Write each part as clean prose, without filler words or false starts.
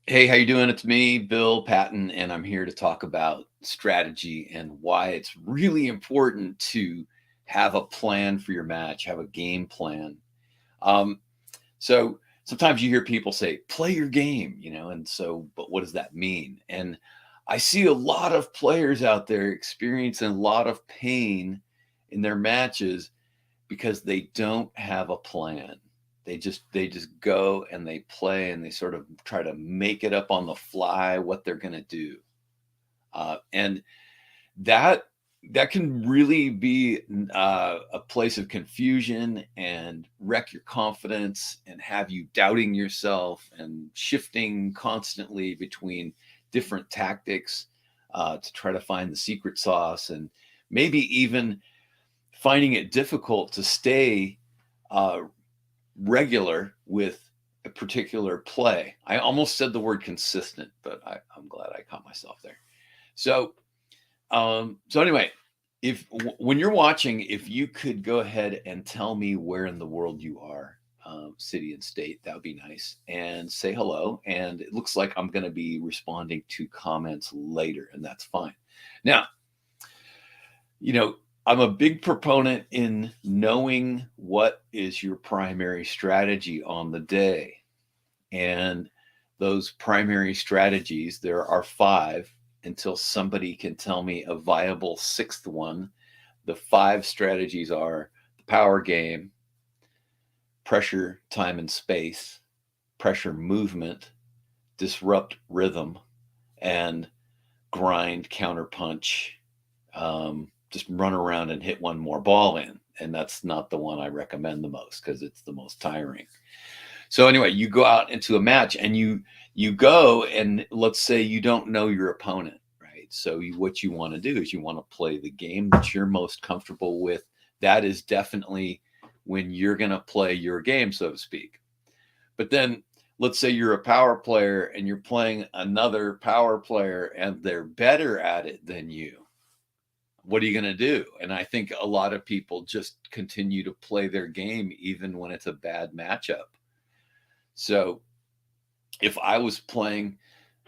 Hey, how you doing? It's me, Bill Patton, and I'm here to talk about strategy and why it's really important to have a plan for your match, have a game plan. Um, so sometimes you hear people say, play your game, but what does that mean? And I see a lot of players out there experiencing a lot of pain in their matches because they don't have a plan. They just go and they play and they sort of try to make it up on the fly what they're going to do. And that that can really be a place of confusion and wreck your confidence and have you doubting yourself and shifting constantly between different tactics to try to find the secret sauce, and maybe even finding it difficult to stay uh, regular with a particular play. I almost said the word consistent, but I'm glad I caught myself there. So, so anyway, if when you're watching, if you could go ahead and tell me where in the world you are, city and state, that would be nice, and say hello. And it looks like I'm going to be responding to comments later, and that's fine. Now, you know, I'm a big proponent in knowing what is your primary strategy on the day. And those primary strategies, there are five until somebody can tell me a viable sixth one. The five strategies are the power game, pressure, time, and space, pressure, movement, disrupt rhythm, and grind, counterpunch, just run around and hit one more ball in. And that's not the one I recommend the most because it's the most tiring. So anyway, you go out into a match and you go, and let's say you don't know your opponent, right? So what you want to do is you want to play the game that you're most comfortable with. That is definitely when you're going to play your game, so to speak. But then let's say you're a power player and you're playing another power player and they're better at it than you. What are you going to do? And I think a lot of people just continue to play their game even when it's a bad matchup. So if I was playing,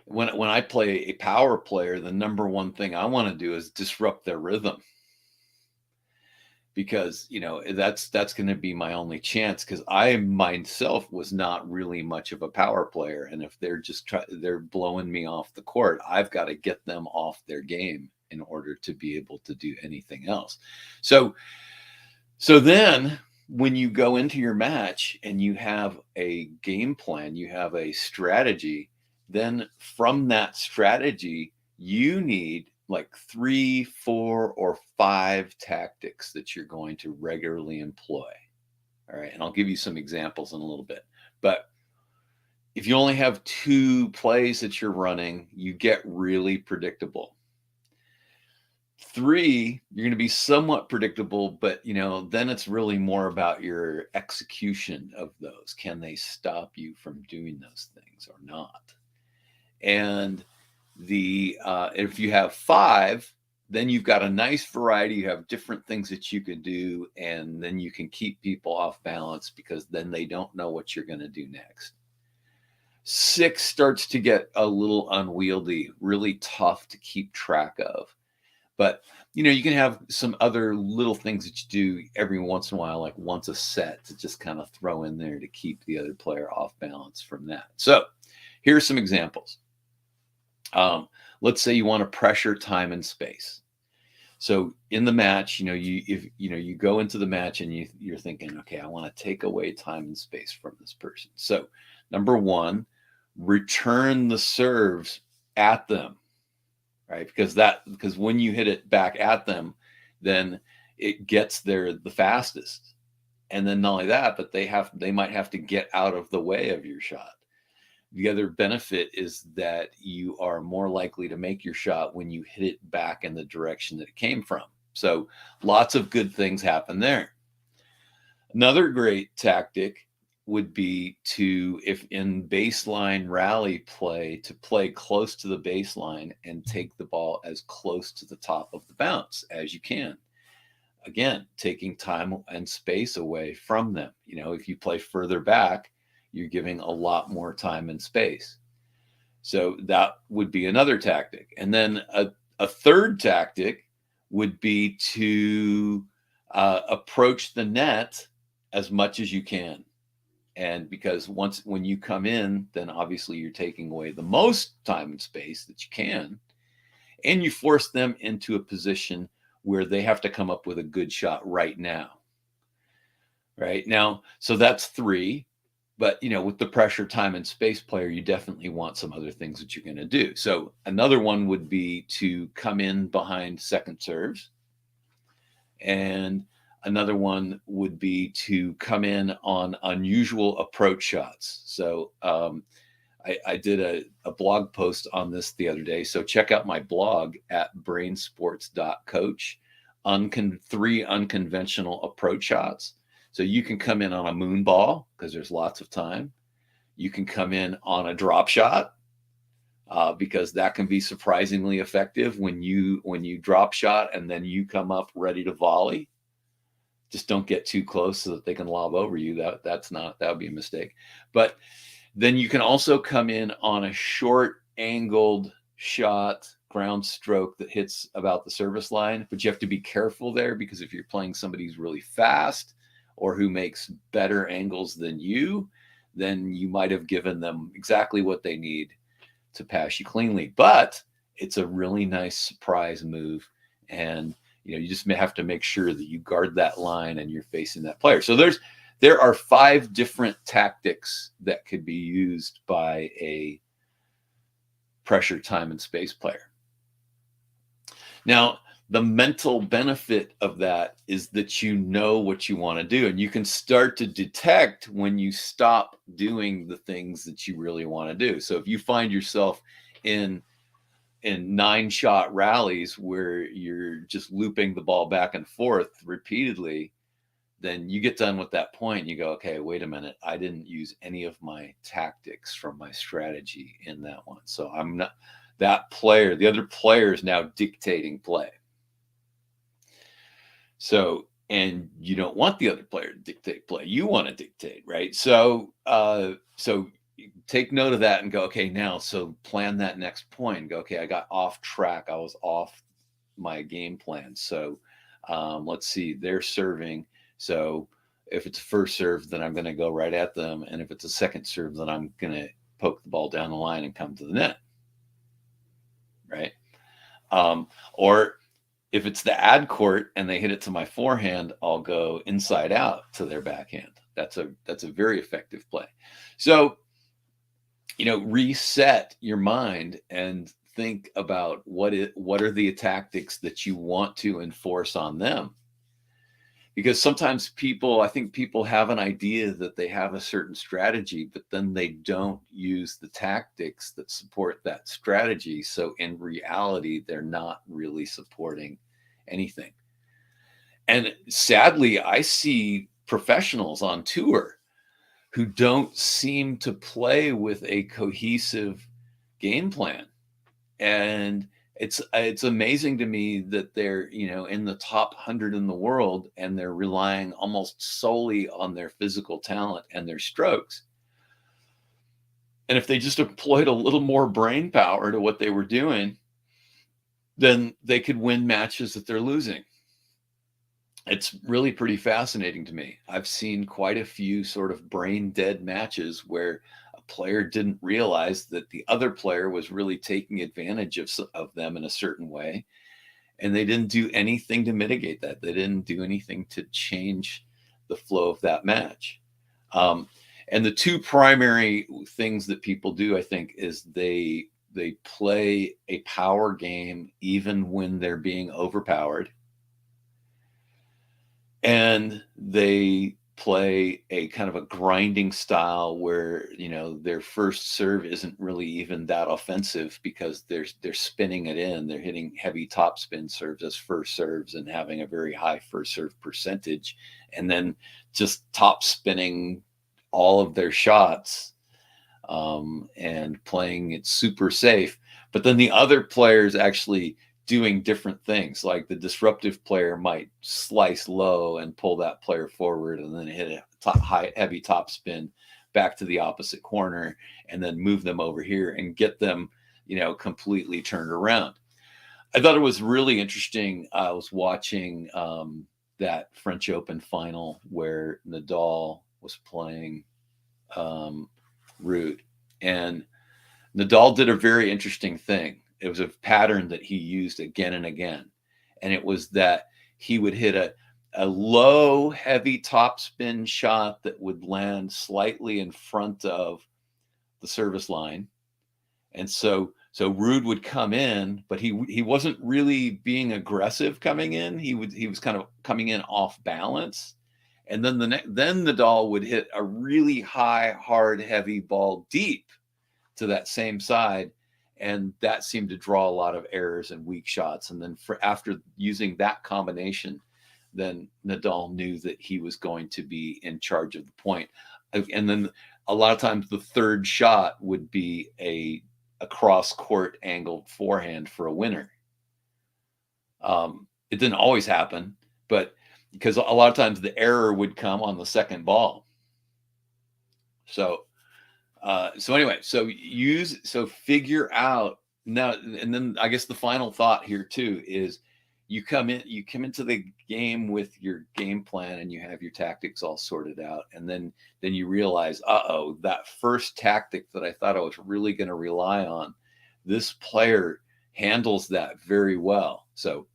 when I play a power player, the number one thing I want to do is disrupt their rhythm, because that's going to be my only chance, because I myself was not really much of a power player, and if they're blowing me off the court, I've got to get them off their game in order to be able to do anything else. So then when you go into your match and you have a game plan, you have a strategy, then from that strategy, you need like 3, 4, or 5 tactics that you're going to regularly employ. All right. And I'll give you some examples in a little bit. But if you only have 2 plays that you're running, you get really predictable. 3, you're going to be somewhat predictable, but then it's really more about your execution of those. Can they stop you from doing those things or not? And if you have 5, then you've got a nice variety. You have different things that you can do, and then you can keep people off balance because then they don't know what you're going to do next. 6 starts to get a little unwieldy, really tough to keep track of. But you can have some other little things that you do every once in a while, like once a set, to just kind of throw in there to keep the other player off balance from that. So here's some examples. Let's say you want to pressure, time, and space. So in the match, you go into the match and you're thinking, okay, I want to take away time and space from this person. So number 1, return the serves at them, right? Because when you hit it back at them, then it gets there the fastest. And then not only that, but they might have to get out of the way of your shot. The other benefit is that you are more likely to make your shot when you hit it back in the direction that it came from. So lots of good things happen there. Another great tactic would be if in baseline rally play, to play close to the baseline and take the ball as close to the top of the bounce as you can. Again, taking time and space away from them. If you play further back, you're giving a lot more time and space. So that would be another tactic. And then a third tactic would be to approach the net as much as you can. And because when you come in, then obviously you're taking away the most time and space that you can, and you force them into a position where they have to come up with a good shot right now. Right now, so that's three. But with the pressure, time, and space player, you definitely want some other things that you're going to do. So another one would be to come in behind second serves. And another one would be to come in on unusual approach shots. So I did a blog post on this the other day. So check out my blog at brainsports.coach. 3 unconventional approach shots. So you can come in on a moon ball because there's lots of time. You can come in on a drop shot because that can be surprisingly effective when you drop shot and then you come up ready to volley. Just don't get too close so that they can lob over you. That would be a mistake. But then you can also come in on a short angled shot, ground stroke that hits about the service line. But you have to be careful there because if you're playing somebody who's really fast or who makes better angles than you, then you might have given them exactly what they need to pass you cleanly. But it's a really nice surprise move. And you just may have to make sure that you guard that line and you're facing that player. So there are 5 different tactics that could be used by a pressure, time, and space player. Now, the mental benefit of that is that you know what you want to do, and you can start to detect when you stop doing the things that you really want to do. So if you find yourself in 9-shot rallies where you're just looping the ball back and forth repeatedly, then you get done with that point and you go, okay, wait a minute, I didn't use any of my tactics from my strategy in that one. So I'm not that player. The other player is now dictating play. So, and you don't want the other player to dictate play. You want to dictate, right? So take note of that and go, okay, now, so plan that next point. Go, okay, I got off track. I was off my game plan. So let's see, they're serving. So if it's a first serve, then I'm going to go right at them. And if it's a second serve, then I'm going to poke the ball down the line and come to the net. Right. Or if it's the ad court and they hit it to my forehand, I'll go inside out to their backhand. That's a very effective play. So, reset your mind and think about what are the tactics that you want to enforce on them. Because sometimes I think people have an idea that they have a certain strategy, but then they don't use the tactics that support that strategy. So in reality, they're not really supporting anything. And sadly, I see professionals on tour who don't seem to play with a cohesive game plan. And it's amazing to me that they're, in the top 100 in the world and they're relying almost solely on their physical talent and their strokes. And if they just employed a little more brain power to what they were doing, then they could win matches that they're losing. It's really pretty fascinating to me. I've seen quite a few sort of brain dead matches where a player didn't realize that the other player was really taking advantage of them in a certain way. And they didn't do anything to mitigate that. They didn't do anything to change the flow of that match. And the 2 primary things that people do, I think, is they play a power game even when they're being overpowered. And they play a kind of a grinding style where, their first serve isn't really even that offensive because they're spinning it in. They're hitting heavy topspin serves as first serves and having a very high first serve percentage, and then just top spinning all of their shots and playing it super safe. But then the other players actually doing different things. Like the disruptive player might slice low and pull that player forward and then hit a heavy top spin. back to the opposite corner and then move them over here and get them, completely turned around. I thought it was really interesting. I was watching that French Open final where Nadal was playing Ruud, and Nadal did a very interesting thing. It was a pattern that he used again and again, and it was that he would hit a low, heavy topspin shot that would land slightly in front of the service line, and so Ruud would come in, but he wasn't really being aggressive coming in. He was kind of coming in off balance, and then then Nadal would hit a really high, hard, heavy ball deep to that same side, and that seemed to draw a lot of errors and weak shots. And then after using that combination, then Nadal knew that he was going to be in charge of the point. And then a lot of times the third shot would be a cross court angled forehand for a winner. It didn't always happen, but because a lot of times the error would come on the second ball. So anyway, so figure out now, and then I guess the final thought here too is you come into the game with your game plan and you have your tactics all sorted out, and then you realize, that first tactic that I thought I was really going to rely on, this player handles that very well. So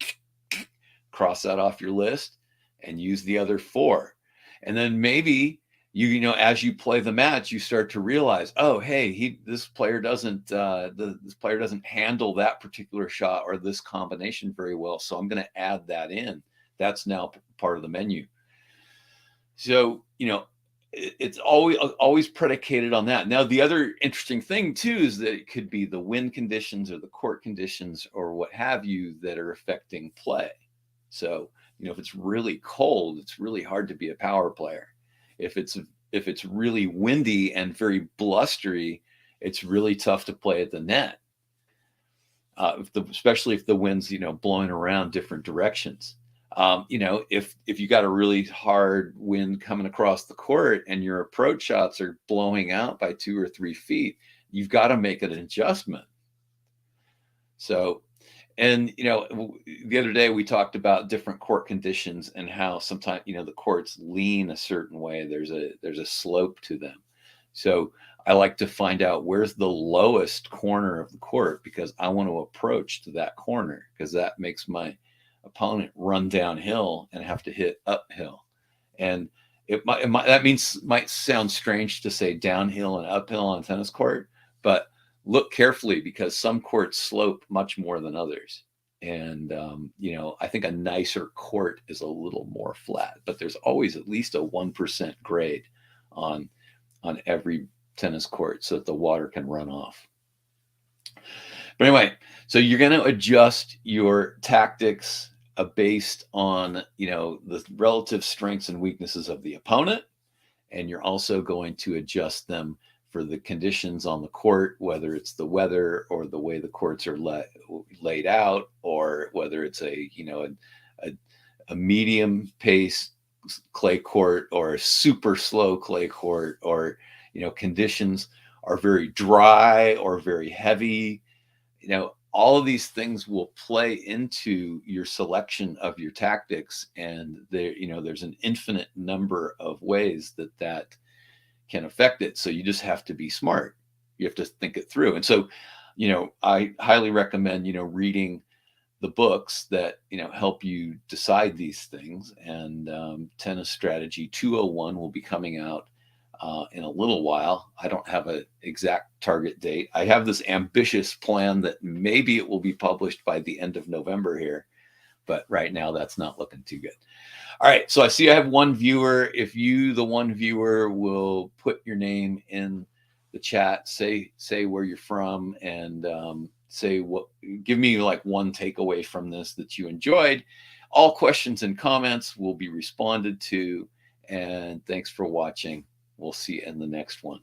cross that off your list and use the other 4. And then maybe as you play the match, you start to realize, this player doesn't handle that particular shot or this combination very well, so I'm going to add that in. That's now part of the menu. So it's always predicated on that. Now, the other interesting thing too is that it could be the wind conditions or the court conditions or what have you that are affecting play. So if it's really cold, it's really hard to be a power player. If it's really windy and very blustery, it's really tough to play at the net, especially if the wind's blowing around different directions. If you got a really hard wind coming across the court and your approach shots are blowing out by 2 or 3 feet, you've got to make an adjustment. So, and the other day we talked about different court conditions and how sometimes the courts lean a certain way. There's a slope to them. So I like to find out where's the lowest corner of the court, because I want to approach to that corner, because that makes my opponent run downhill and have to hit uphill. And might sound strange to say downhill and uphill on a tennis court, but look carefully, because some courts slope much more than others. And, I think a nicer court is a little more flat, but there's always at least a 1% grade on every tennis court so that the water can run off. But anyway, so you're going to adjust your tactics based on, the relative strengths and weaknesses of the opponent. And you're also going to adjust them for the conditions on the court, whether it's the weather or the way the courts are laid out, or whether it's a medium pace clay court or a super slow clay court, or conditions are very dry or very heavy. All of these things will play into your selection of your tactics, and there's an infinite number of ways that can affect it. So you just have to be smart. You have to think it through. And so, I highly recommend, reading the books that, help you decide these things. And Tennis Strategy 201 will be coming out in a little while. I don't have an exact target date. I have this ambitious plan that maybe it will be published by the end of November here, but right now that's not looking too good. All right, so I see I have one viewer. If you, the one viewer, will put your name in the chat, say where you're from, and give me like one takeaway from this that you enjoyed. All questions and comments will be responded to, and thanks for watching. We'll see you in the next one.